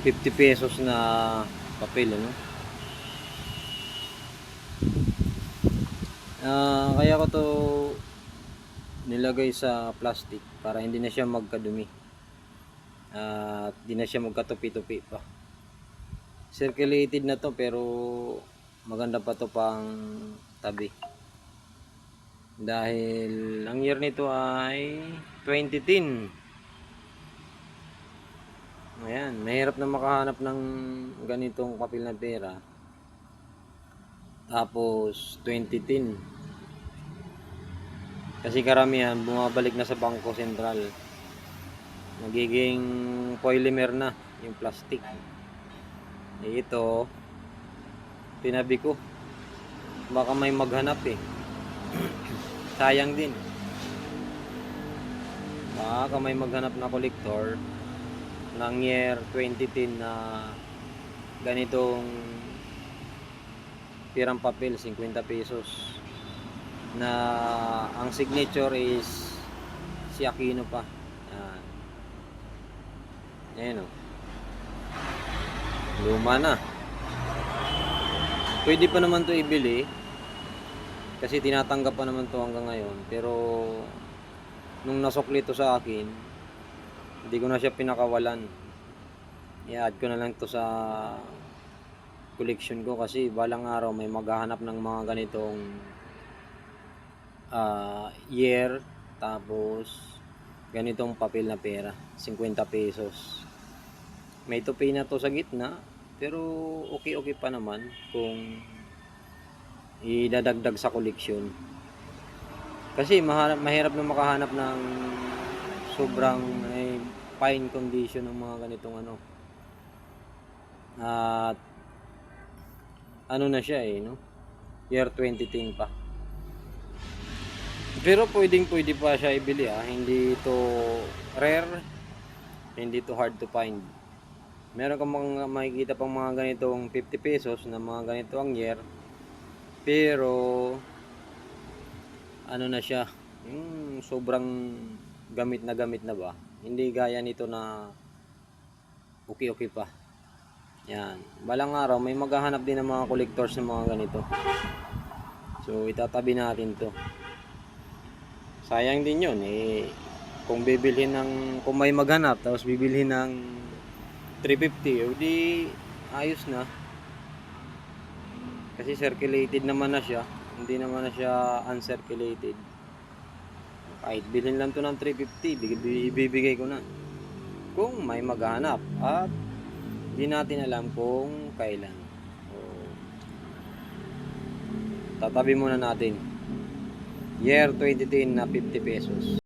50 pesos na papel, ano? Kaya ko to nilagay sa plastic para hindi na siya magkadumi at hindi na siya magkatupi-tupi pa. Circulated na to pero maganda pa to pang tabi. Dahil ang year nito ay 2010. Ayan, mahirap na makahanap ng ganitong papel na pera. Tapos 2010. Kasi karamihan bumabalik na sa Bangko Sentral. Nagiging polymer na yung plastic. Ito, tinabi ko. Baka may maghanap eh. Sayang din. Baka may maghanap na kolektor ng year 2010 na ganitong pirang papel, 50 pesos. Na ang signature is si Aquino pa. Ayan o. Luma na. Pwede pa naman to ibili kasi tinatanggap pa naman to hanggang ngayon, pero nung nasukli to sa akin, hindi ko na siya pinakawalan. I-add ko na lang to sa collection ko kasi balang araw may maghahanap ng mga ganitong year, tapos ganitong papel na pera, 50 pesos. May tupi na to sa gitna, pero okay pa naman kung idadagdag sa koleksyon. Kasi mahirap na makahanap ng sobrang fine condition ng mga ganitong ano. At ano na siya no? Year 2010 pa. Pero pwede pa siya ibili Hindi ito rare, hindi ito hard to find. Meron kang mga makikita pang mga ganitong 50 pesos na mga ganito ang year. Pero ano na siya, yung sobrang gamit na ba. Hindi gaya nito na okay pa. Yan. Balang araw may maghahanap din ng mga collectors ng mga ganito. So itatabi natin to. Sayang din yun kung may maghanap tapos bibilhin ng 350, o di ayos na. Kasi circulated naman na siya, hindi naman na siya uncirculated. Kahit bilhin lang to ng 350, ibibigay ko na kung may maghanap at hindi natin alam kung kailan. So, tatabi muna natin year 2010 na 50 pesos.